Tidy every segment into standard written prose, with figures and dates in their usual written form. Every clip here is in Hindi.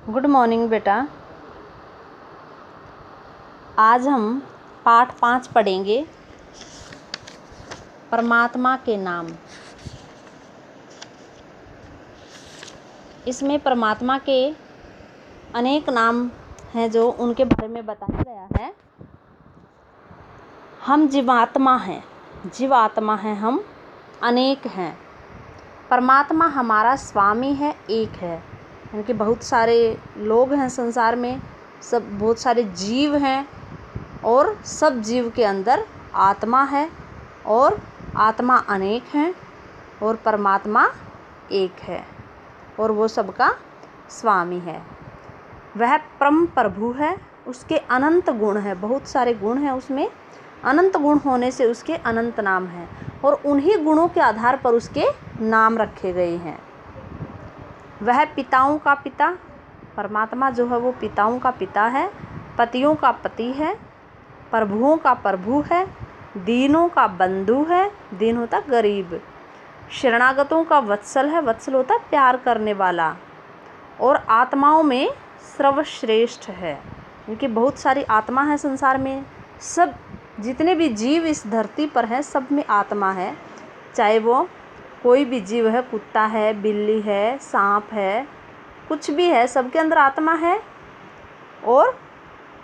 गुड मॉर्निंग बेटा। आज हम पाठ 5 पढ़ेंगे, परमात्मा के नाम। इसमें परमात्मा के अनेक नाम हैं जो उनके बारे में बताया गया है। हम जीवात्मा हैं, हम अनेक हैं। परमात्मा हमारा स्वामी है, एक है। यानी कि बहुत सारे लोग हैं संसार में, बहुत सारे जीव हैं और सब जीव के अंदर आत्मा है और आत्मा अनेक हैं और परमात्मा एक है और वो सबका स्वामी है। वह परम प्रभु है, उसके अनंत गुण हैं, बहुत सारे गुण हैं उसमें। अनंत गुण होने से उसके अनंत नाम हैं और उन्हीं गुणों के आधार पर उसके नाम रखे गए हैं। वह पिताओं का पिता, परमात्मा जो है वो पिताओं का पिता है, पतियों का पति है, प्रभुओं का प्रभु है, दीनों का बंधु है, दीन होता गरीब, शरणागतों का वत्सल है, वत्सल होता प्यार करने वाला, और आत्माओं में सर्वश्रेष्ठ है। इनकी बहुत सारी आत्मा है संसार में। सब जितने भी जीव इस धरती पर हैं सब में आत्मा है, चाहे वो कोई भी जीव है, कुत्ता है, बिल्ली है, सांप है, कुछ भी है, सबके अंदर आत्मा है और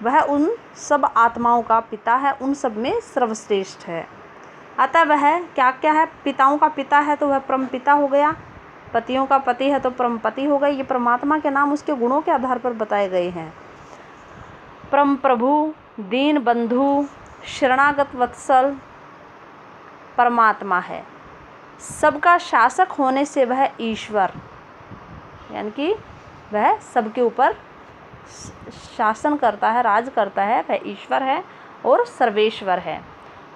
वह उन सब आत्माओं का पिता है, उन सब में सर्वश्रेष्ठ है। अतः वह क्या क्या है? पिताओं का पिता है तो वह परम पिता हो गया, पतियों का पति है तो परम पति हो गए। ये परमात्मा के नाम उसके गुणों के आधार पर बताए गए हैं। परम प्रभु, दीन बंधु, शरणागत वत्सल परमात्मा है। सबका शासक होने से वह ईश्वर, यानी कि वह सबके ऊपर शासन करता है, राज करता है, वह ईश्वर है और सर्वेश्वर है।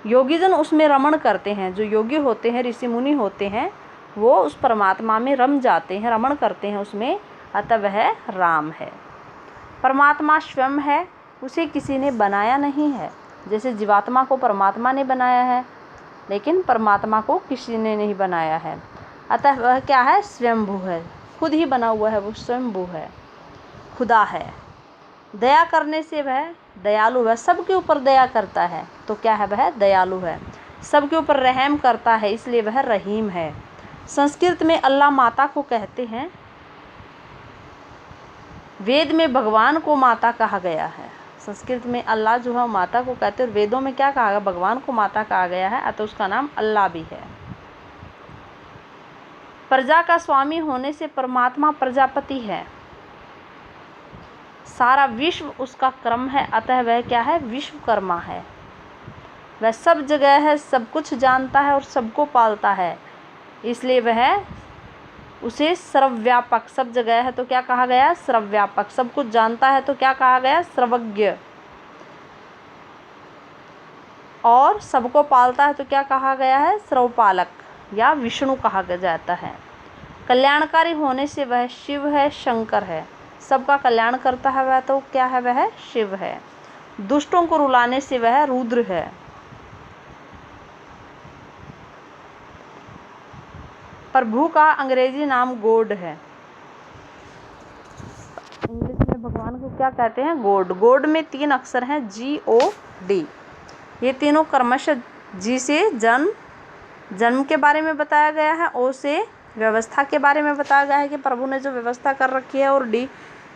योगीजन उसमें रमण करते हैं, जो योगी होते हैं, ऋषि मुनि होते हैं, वो उस परमात्मा में रम जाते हैं, रमण करते हैं उसमें, अतः वह राम है। परमात्मा स्वयं है, उसे किसी ने बनाया नहीं है। जैसे जीवात्मा को परमात्मा ने बनाया है, लेकिन परमात्मा को किसी ने नहीं बनाया है। अतः वह क्या है? स्वयंभू है, खुद ही बना हुआ है, वो स्वयंभू है, खुदा है। दया करने से वह दयालु है, सबके ऊपर दया करता है तो क्या है? वह दयालु है। सबके ऊपर रहम करता है, इसलिए वह रहीम है। संस्कृत में अल्लाह माता को कहते हैं, वेद में भगवान को माता कहा गया है। संस्कृत में अल्लाह जो है माता को कहते हैं, वेदों में क्या कहा गया? भगवान को माता कहा गया है, अतः उसका नाम अल्लाह भी है। प्रजा का स्वामी होने से परमात्मा प्रजापति है। सारा विश्व उसका क्रम है, अतः वह क्या है? विश्वकर्मा है। वह सब जगह है, सब कुछ जानता है और सबको पालता है, इसलिए वह उसे सर्वव्यापक, सब जगह है तो क्या कहा गया? सर्वव्यापक। सब कुछ जानता है तो क्या कहा गया? सर्वज्ञ। और सबको पालता है तो क्या कहा गया है? सर्वपालक या विष्णु कहा जाता है। कल्याणकारी होने से वह शिव है, शंकर है। सबका कल्याण करता है वह तो क्या है? वह शिव है। दुष्टों को रुलाने से वह रुद्र है। प्रभु का अंग्रेजी नाम गॉड है। इंग्लिश में भगवान को क्या कहते हैं? गॉड। गॉड में 3 अक्षर हैं, GOD। ये तीनों क्रमशः जी से जन्म के बारे में बताया गया है, O से व्यवस्था के बारे में बताया गया है कि प्रभु ने जो व्यवस्था कर रखी है, और D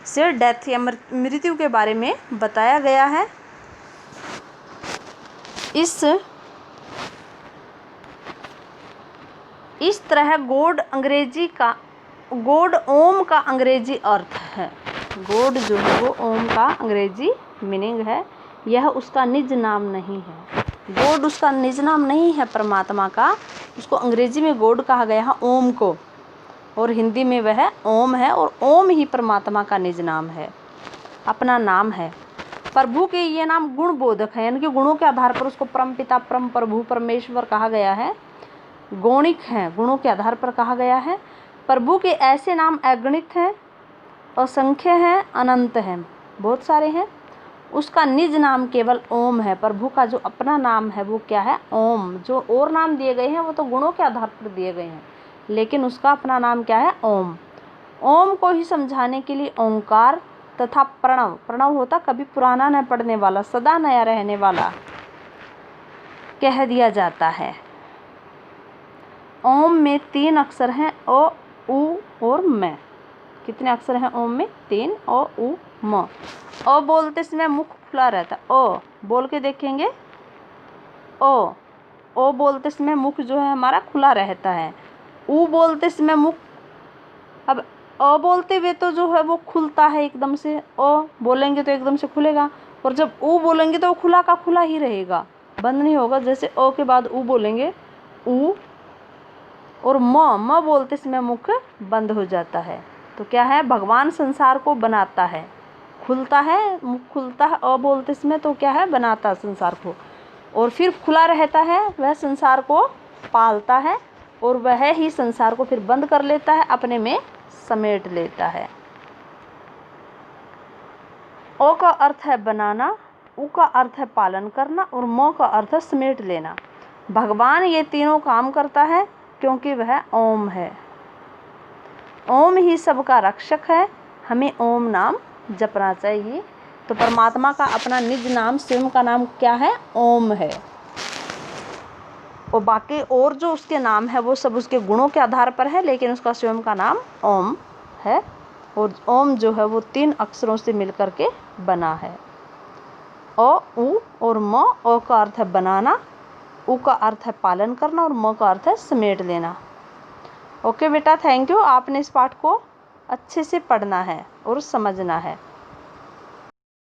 से डेथ या मृत्यु के बारे में बताया गया है। इस तरह गॉड ओम का अंग्रेजी अर्थ है। गॉड जो है वो ओम का अंग्रेजी मीनिंग है, यह उसका निज नाम नहीं है। गॉड उसका निज नाम नहीं है परमात्मा का, उसको अंग्रेजी में गॉड कहा गया है ओम को, और हिंदी में वह ओम है, और ओम ही परमात्मा का निज नाम है, अपना नाम है। प्रभु के ये नाम गुण बोधक है, यानी कि गुणों के आधार पर उसको परम पिता, परम प्रभु, परमेश्वर कहा गया है। गौणिक हैं, गुणों के आधार पर कहा गया है। प्रभु के ऐसे नाम अगणित हैं, असंख्य हैं, अनंत हैं, बहुत सारे हैं। उसका निज नाम केवल ओम है। प्रभु का जो अपना नाम है वो क्या है? ओम। जो और नाम दिए गए हैं वो तो गुणों के आधार पर दिए गए हैं, लेकिन उसका अपना नाम क्या है? ओम। ओम को ही समझाने के लिए ओंकार तथा प्रणव, प्रणव होता कभी पुराना न पड़ने वाला, सदा नया रहने वाला, कह दिया जाता है। ओम में 3 अक्षर हैं, अ, उ और म। कितने अक्षर हैं ओम में? 3, अ, उ, म। अ बोलते समय मुख खुला रहता है, अ बोल के देखेंगे, ओ बोलते समय मुख जो है हमारा खुला रहता है। उ बोलते समय मुख, अब अ बोलते हुए तो जो है वो खुलता है एकदम से, अ बोलेंगे तो एकदम से खुलेगा, और जब उ बोलेंगे तो वो खुला का खुला ही रहेगा, बंद नहीं होगा। जैसे अ के बाद उ बोलेंगे, उ, और म बोलते समय मुख बंद हो जाता है। तो क्या है, भगवान संसार को बनाता है, खुलता है, मुख खुलता है अ बोलते समय, तो क्या है, बनाता है संसार को, और फिर खुला रहता है, वह संसार को पालता है, और वह ही संसार को फिर बंद कर लेता है, अपने में समेट लेता है। ओ का अर्थ है बनाना, उ का अर्थ है पालन करना, और म का अर्थ है समेट लेना। भगवान ये तीनों काम करता है क्योंकि वह ओम है। ओम ही सबका रक्षक है, हमें ओम नाम जपना चाहिए। तो परमात्मा का अपना निज नाम, स्वयं का नाम क्या है? ओम है। और बाकी और जो उसके नाम है वो सब उसके गुणों के आधार पर है, लेकिन उसका स्वयं का नाम ओम है। और ओम जो है वो 3 अक्षरों से मिलकर के बना है, अ, उ और म। अ का अर्थ है बनाना, उ का अर्थ है पालन करना, और म का अर्थ है समेट लेना। ओके बेटा, थैंक यू। आपने इस पाठ को अच्छे से पढ़ना है और समझना है।